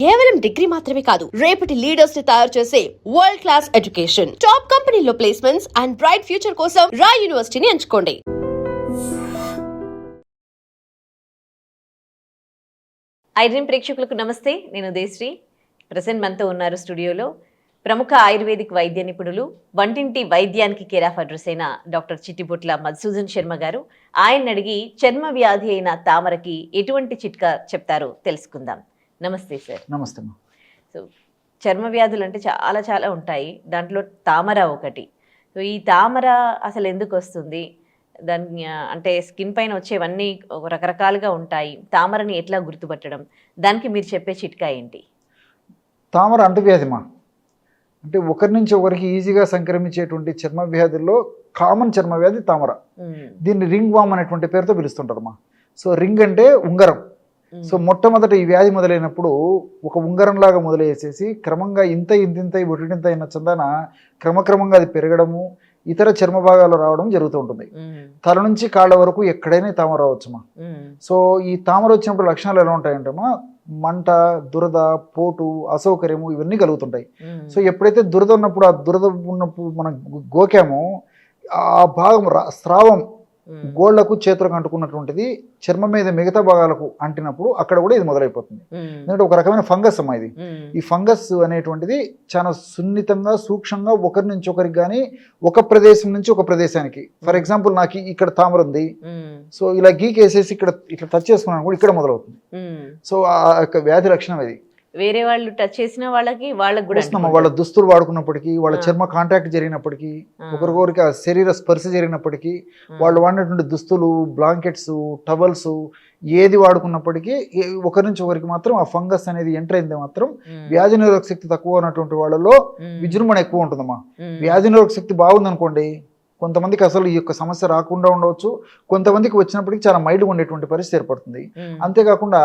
కేవలం డిగ్రీ మాత్రమే కాదు, రేపటి లీడర్స్ ని తయారు చేసే వరల్డ్ క్లాస్ ఎడ్యుకేషన్, టాప్ కంపెనీలో ప్లేస్మెంట్స్ అండ్ బ్రైట్ ఫ్యూచర్ కోసం రా యూనివర్సిటీని ఎంచుకోండి. ఐడ్రీమ్ ప్రేక్షకులకు నమస్తే. నేను దేశ్రీ. ప్రజెంట్ మనతో ఉన్నారు స్టూడియోలో ప్రముఖ ఆయుర్వేదిక్ వైద్య నిపుణులు, వంటింటి వైద్యానికి కేర్ ఆఫ్ అడ్రస్ అయిన డాక్టర్ చిట్టిబొట్ల మధుసూదన్ శర్మ గారు. ఆయన అడిగి చర్మ వ్యాధి అయిన తామరకి ఎటువంటి చిట్కా చెప్తారో తెలుసుకుందాం. నమస్తే సార్. నమస్తే. సో చర్మ వ్యాధులు అంటే చాలా చాలా ఉంటాయి, దాంట్లో తామర ఒకటి. సో ఈ తామర అసలు ఎందుకు వస్తుంది, దాన్ని అంటే స్కిన్ పైన వచ్చేవన్నీ రకరకాలుగా ఉంటాయి, తామరని ఎట్లా గుర్తుపట్టడం, దానికి మీరు చెప్పే చిట్కా ఏంటి? తామర అంటువ్యాధిమా, అంటే ఒకరి నుంచి ఒకరికి ఈజీగా సంక్రమించేటువంటి చర్మ వ్యాధుల్లో కామన్ చర్మ వ్యాధి తామర. దీన్ని రింగ్ వామ్ అనేటువంటి పేరుతో పిలుస్తుంటారమ్మా. సో రింగ్ అంటే ఉంగరం. సో మొట్టమొదట ఈ వ్యాధి మొదలైనప్పుడు ఒక ఉంగరంలాగా మొదలయ్యేసేసి క్రమంగా ఇంత ఒటింత అయిన చందాన క్రమక్రమంగా అది పెరగడము, ఇతర చర్మ భాగాలు రావడం జరుగుతూ ఉంటుంది. తల నుంచి కాళ్ళ వరకు ఎక్కడైనా తామర రావచ్చుమా. సో ఈ తామర వచ్చినప్పుడు లక్షణాలు ఎలా ఉంటాయంటమ్మా, మంట, దురద, పోటు, అసౌకర్యము ఇవన్నీ కలుగుతుంటాయి. సో ఎప్పుడైతే దురద ఉన్నప్పుడు, ఆ దురద ఉన్నప్పుడు మనం గోకామో ఆ భాగం స్రావం గోళ్లకు చేతులకు అంటుకున్నటువంటిది చర్మం మీద మిగతా భాగాలకు అంటినప్పుడు అక్కడ కూడా ఇది మొదలైపోతుంది. ఎందుకంటే ఒక రకమైన ఫంగస్ అమ్మా ఇది. ఈ ఫంగస్ అనేటువంటిది చాలా సున్నితంగా, సూక్ష్మంగా ఒకరి నుంచి ఒకరికి కానీ, ఒక ప్రదేశం నుంచి ఒక ప్రదేశానికి, ఫర్ ఎగ్జాంపుల్ నాకు ఇక్కడ తామర ఉంది, సో ఇలా గీకేసేసి ఇక్కడ ఇట్లా టచ్ చేసుకున్నాను కూడా ఇక్కడ మొదలవుతుంది. సో ఆ యొక్క వ్యాధి లక్షణం ఇది. వేరే వాళ్ళు టచ్ చేసిన వాళ్ళకి కూడా వాళ్ళ దుస్తులు వాడుకున్నప్పటికీ, వాళ్ళ చర్మ కాంటాక్ట్ జరిగినప్పటికీ, ఒకరికొరికి ఆ శరీర స్పర్శ జరిగినప్పటికీ, వాళ్ళు వాడినటువంటి దుస్తులు, బ్లాంకెట్స్, టవల్స్ ఏది వాడుకున్నప్పటికీ ఒకరి నుంచి ఒకరికి మాత్రం ఆ ఫంగస్ అనేది ఎంటర్ అయింది మాత్రం వ్యాధి నిరోధక శక్తి తక్కువ ఉన్నటువంటి వాళ్ళలో విజృంభణ ఎక్కువ ఉంటుందమ్మా. వ్యాధి నిరోధక శక్తి బాగుందనుకోండి, కొంతమందికి అసలు ఈ యొక్క సమస్య రాకుండా ఉండవచ్చు, కొంతమందికి వచ్చినప్పటికీ చాలా మైల్డ్గా ఉండేటువంటి పరిస్థితి ఏర్పడుతుంది. అంతేకాకుండా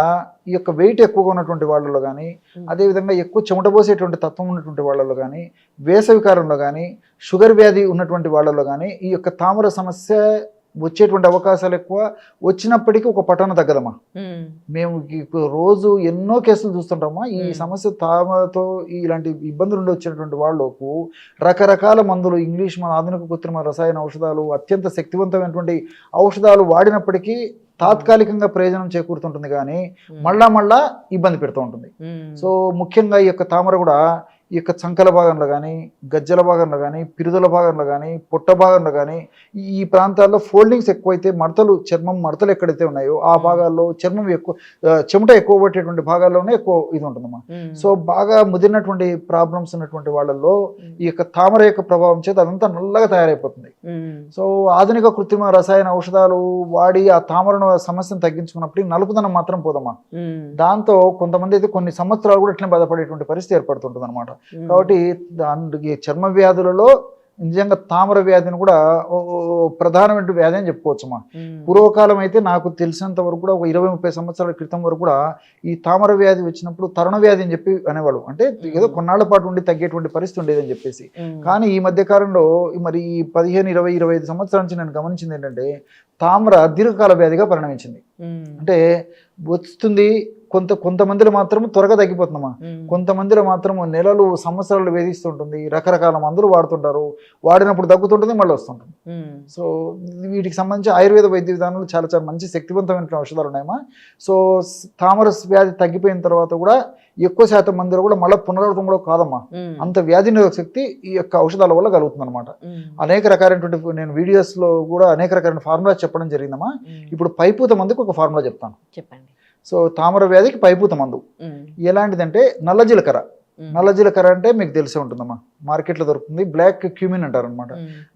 ఈ యొక్క వెయిట్ ఎక్కువగా ఉన్నటువంటి వాళ్ళలో కానీ, అదేవిధంగా ఎక్కువ చెమట పోసేటువంటి తత్వం ఉన్నటువంటి వాళ్ళలో కానీ, వేసవి కాలంలో కానీ, షుగర్ వ్యాధి ఉన్నటువంటి వాళ్ళలో కానీ ఈ యొక్క తామర సమస్య వచ్చేటువంటి అవకాశాలు ఎక్కువ. వచ్చినప్పటికీ ఒక పట్టణ తగ్గదమ్మా. మేము రోజు ఎన్నో కేసులు చూస్తుంటామా. ఈ సమస్య తామరతో ఇలాంటి ఇబ్బందులు ఉండి వచ్చినటువంటి వాళ్ళకు రకరకాల మందులు, ఇంగ్లీష్ మన ఆధునిక కృత్రిమ రసాయన ఔషధాలు, అత్యంత శక్తివంతమైనటువంటి ఔషధాలు వాడినప్పటికీ తాత్కాలికంగా ప్రయోజనం చేకూరుతుంటుంది కానీ మళ్ళా ఇబ్బంది పెడుతూ ఉంటుంది. సో ముఖ్యంగా ఈ యొక్క తామర కూడా ఈ యొక్క చంకల భాగంలో కానీ, గజ్జల భాగంలో కానీ, పిరుదల భాగంలో కానీ, పొట్ట భాగంలో కానీ ఈ ప్రాంతాల్లో ఫోల్డింగ్స్ ఎక్కువైతే, చర్మం మడతలు ఎక్కడైతే ఉన్నాయో ఆ భాగాల్లో చర్మం ఎక్కువ, చెమట ఎక్కువ పట్టేటువంటి భాగాల్లోనే ఎక్కువ ఇది ఉంటుందమ్మా. సో బాగా ముదిరినటువంటి ప్రాబ్లమ్స్ ఉన్నటువంటి వాళ్ళల్లో ఈ యొక్క తామర యొక్క ప్రభావం చేత అదంతా నల్లగా తయారైపోతుంది. సో ఆధునిక కృత్రిమ రసాయన ఔషధాలు వాడి ఆ తామర సమస్యను తగ్గించుకున్నప్పుడు నలుపుదనం మాత్రం పోదమ్మా. దాంతో కొంతమంది అయితే కొన్ని సంవత్సరాలు కూడా ఇట్లనే బాధపడేటువంటి పరిస్థితి ఏర్పడుతుంటుంది అనమాట. కాబట్టి చర్మ వ్యాధులలో నిజంగా తామర వ్యాధిని కూడా ప్రధానమైన వ్యాధి అని చెప్పుకోవచ్చుమా. పూర్వకాలం అయితే నాకు తెలిసినంత వరకు కూడా ఒక 20-30 సంవత్సరాల క్రితం వరకు కూడా ఈ తామర వ్యాధి వచ్చినప్పుడు తరుణ వ్యాధి అని చెప్పి అనేవాళ్ళు. అంటే ఏదో కొన్నాళ్ల పాటు ఉండి తగ్గేటువంటి పరిస్థితి ఉండేదని చెప్పేసి. కానీ ఈ మధ్య కాలంలో మరి 15, 20, 25 సంవత్సరాల నుంచి నేను గమనించింది ఏంటంటే తామర దీర్ఘకాల వ్యాధిగా పరిణమించింది. అంటే వస్తుంది కొంతమందిలో మాత్రం త్వరగా తగ్గిపోతుందమ్మా, కొంతమందిలో మాత్రం నెలలు, సంవత్సరాలు వేధిస్తుంటుంది. రకరకాల మందులు వాడుతుంటారు, వాడినప్పుడు తగ్గుతుంటుంది, మళ్ళీ వస్తుంటుంది. సో వీటికి సంబంధించి ఆయుర్వేద వైద్య విధానంలో చాలా చాలా మంచి శక్తివంతమైన ఔషధాలు ఉన్నాయమ్మా. సో తామర వ్యాధి తగ్గిపోయిన తర్వాత కూడా ఎక్కువ శాతం మందిలో కూడా మళ్ళీ పునరావృతం కూడా కాదమ్మా. అంత వ్యాధి నిరోధక శక్తి ఈ యొక్క ఔషధాల వల్ల కలుగుతుంది అనమాట. అనేక రకాలైనటువంటి నేను వీడియోస్ లో కూడా అనేక రకాలైన ఫార్ములా చెప్పడం జరిగిందమ్మా. ఇప్పుడు పైపూత మందుకు ఒక ఫార్ములా చెప్తాను, చెప్పండి. సో తామర వ్యాధికి పైపూత మందు ఎలాంటిదంటే నల్ల జీలకర్ర. నల్ల జీలకర్ర అంటే మీకు తెలిసే ఉంటుందమ్మా, మార్కెట్లో దొరుకుతుంది. బ్లాక్ క్యూమిన్ అంటారు అనమాట.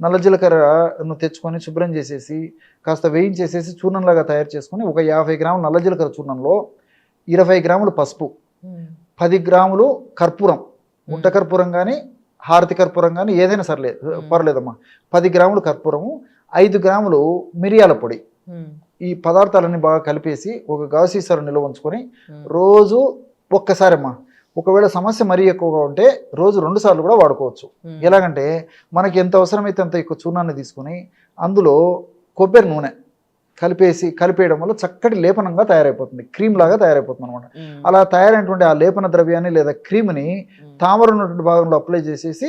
నల్ల జీలకర్రను తెచ్చుకొని శుభ్రం చేసేసి కాస్త వేయించేసేసి చూర్ణంలాగా తయారు చేసుకొని ఒక 50 గ్రాముల నల్ల జీలకర్ర చూర్ణంలో 20 గ్రాములు పసుపు, 10 గ్రాములు కర్పూరం, గుంట కర్పూరం కానీ హారతి కర్పూరం కానీ ఏదైనా పర్లేదమ్మా, 10 గ్రాములు కర్పూరము, 5 గ్రాములు మిరియాల పొడి, ఈ పదార్థాలన్నీ బాగా కలిపేసి ఒక గాజు సీసాలో నిల్వ ఉంచుకొని రోజు ఒక్కసారి అమ్మా, ఒకవేళ సమస్య మరీ ఎక్కువగా ఉంటే రోజు 2 సార్లు కూడా వాడుకోవచ్చు. ఎలాగంటే మనకి ఎంత అవసరమైతే అంత ఎక్కువ చూర్ణాన్ని తీసుకుని అందులో కొబ్బరి నూనె కలిపేయడం వల్ల చక్కటి లేపనంగా తయారైపోతుంది, క్రీమ్ లాగా తయారైపోతుంది అనమాట. అలా తయారైనటువంటి ఆ లేపన ద్రవ్యాన్ని లేదా క్రీమ్ని తామర ఉన్నటువంటి భాగంలో అప్లై చేసేసి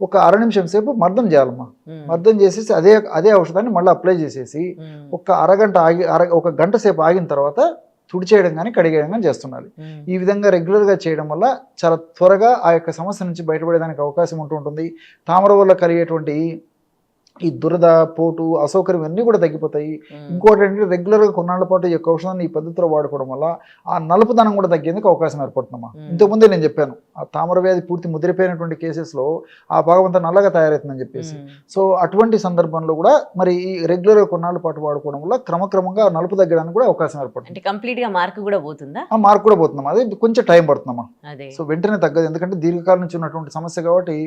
ఒక 1/2 నిమిషం సేపు మర్దం చేయాలమ్మా. మర్దం చేసేసి అదే ఔషధాన్ని మళ్ళీ అప్లై చేసేసి ఒక అరగంట ఒక గంట సేపు ఆగిన తర్వాత తుడిచేయడం కానీ కడిగేయడం కానీ చేస్తున్నారు. ఈ విధంగా రెగ్యులర్గా చేయడం వల్ల చాలా త్వరగా ఆ యొక్క సమస్య నుంచి బయటపడేదానికి అవకాశం ఉంటుంది. తామర వల్ల కలిగేటువంటి ఈ దురద, పోటు, అసౌకర్యం అన్నీ కూడా తగ్గిపోతాయి. ఇంకోటి ఏంటంటే రెగ్యులర్గా కొన్నాళ్ళ పాటు ఈ యొక్క ఔషధాన్ని ఈ పద్ధతిలో వాడుకోవడం వల్ల ఆ నలుపుదనం కూడా తగ్గేందుకు అవకాశం ఏర్పడుతుందమ్మా. ఇంతకుముందే నేను చెప్పాను, ఆ తామర వ్యాధి పూర్తి ముదిరిపోయినటువంటి కేసెస్లో ఆ భాగం అంతా నల్లగా తయారవుతుందని చెప్పేసి. సో అటువంటి సందర్భంలో కూడా మరి ఈ రెగ్యులర్గా కొన్నాళ్ళ పాటు వాడుకోవడం వల్ల క్రమక్రమంగా నలుపు తగ్గడానికి కూడా అవకాశం ఏర్పడుతుంది. కంప్లీట్ గా మార్క్ కూడా పోతుందా? ఆ మార్క్ కూడా పోతుందమ్మా. అది కొంచెం టైం పడుతుందమ్మా. సో వెంటనే తగ్గదు, ఎందుకంటే దీర్ఘకాలం నుంచి ఉన్నటువంటి సమస్య కాబట్టి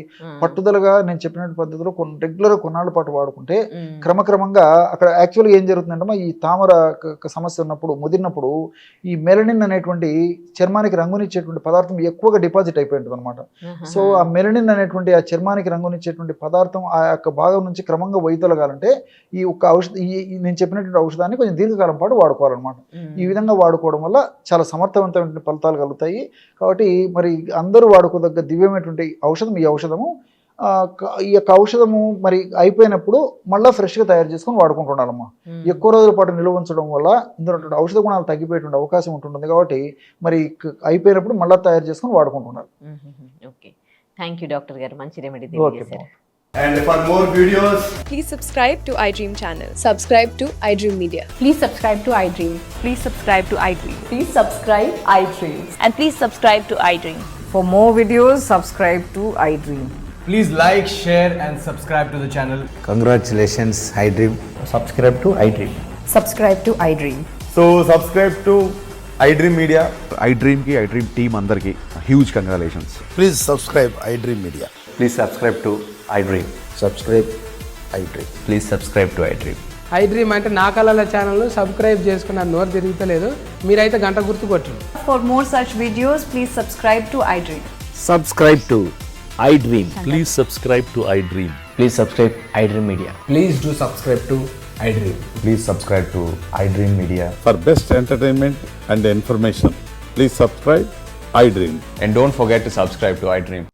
పట్టుదలగా నేను చెప్పినటువంటి పద్ధతిలో రెగ్యులర్గా కొన్నాళ్ళ పాటు వాడుకుంటే క్రమక్రమంగా అక్కడ యాక్చువల్గా ఏం జరుగుతుందంటే ఈ తామర సమస్య ఉన్నప్పుడు ముదిరినప్పుడు ఈ మెలనిన్ అనేటువంటి చర్మానికి రంగునిచ్చేటువంటి పదార్థం ఎక్కువగా డిపాజిట్ అయిపోయి ఉంటుంది అనమాట. సో ఆ మెలనిన్ అనేటువంటి ఆ చర్మానికి రంగునిచ్చేటువంటి పదార్థం ఆ యొక్క భాగం నుంచి క్రమంగా వైదొలగాలంటే ఈ ఒక్క నేను చెప్పినటువంటి ఔషధాన్ని కొంచెం దీర్ఘకాలం పాటు వాడుకోవాలన్నమాట. ఈ విధంగా వాడుకోవడం వల్ల చాలా సమర్థవంతమైన ఫలితాలు కలుగుతాయి. కాబట్టి మరి అందరూ వాడుకోదగ్గ దివ్యమైనటువంటి ఔషధం ఈ ఔషధము. ఈ యొక్క ఔషధము మరి అయిపోయినప్పుడు మళ్ళీ ఫ్రెష్గా తయారు చేసుకొని వాడుకుంటుండాలమ్మా. ఎక్కువ రోజుల పాటు నిల్వ ఉంచడం వల్ల ఇందులో ఔషధ గుణాలు తగ్గిపోయేటువంటి అవకాశం ఉంటుంది. కాబట్టి మరి అయిపోయినప్పుడు మళ్ళీ తయారు చేసుకొని వాడుకుంటున్నారు. ఓకే, థ్యాంక్ యూ డాక్టర్ గారు, మంచి remedy okay. And for more videos, please subscribe to iDream channel. Subscribe to iDream Media. Please subscribe to iDream. Please subscribe to iDream. Please subscribe iDream. And please subscribe to iDream. For more videos, subscribe to iDream. please like, share and subscribe to the channel. Congratulations, iDream. Subscribe to iDream. Subscribe to iDream. So subscribe to iDream Media. iDream ki iDream team andarki huge congratulations. Please subscribe iDream Media. Please subscribe to iDream. Subscribe iDream. Please subscribe to iDream. iDream అంటే నా కళల ఛానల్ను subscribe చేసుకున్న నోరు తిరుగుతలేదు, మీరైతే గంట గుర్తు కొట్టండి. For more such videos, please subscribe to iDream. Subscribe to iDream. Please subscribe to iDream. Please subscribe iDream Media. Please do subscribe to iDream. Please subscribe to iDream Media. For best entertainment and information, please subscribe iDream. And don't forget to subscribe to iDream.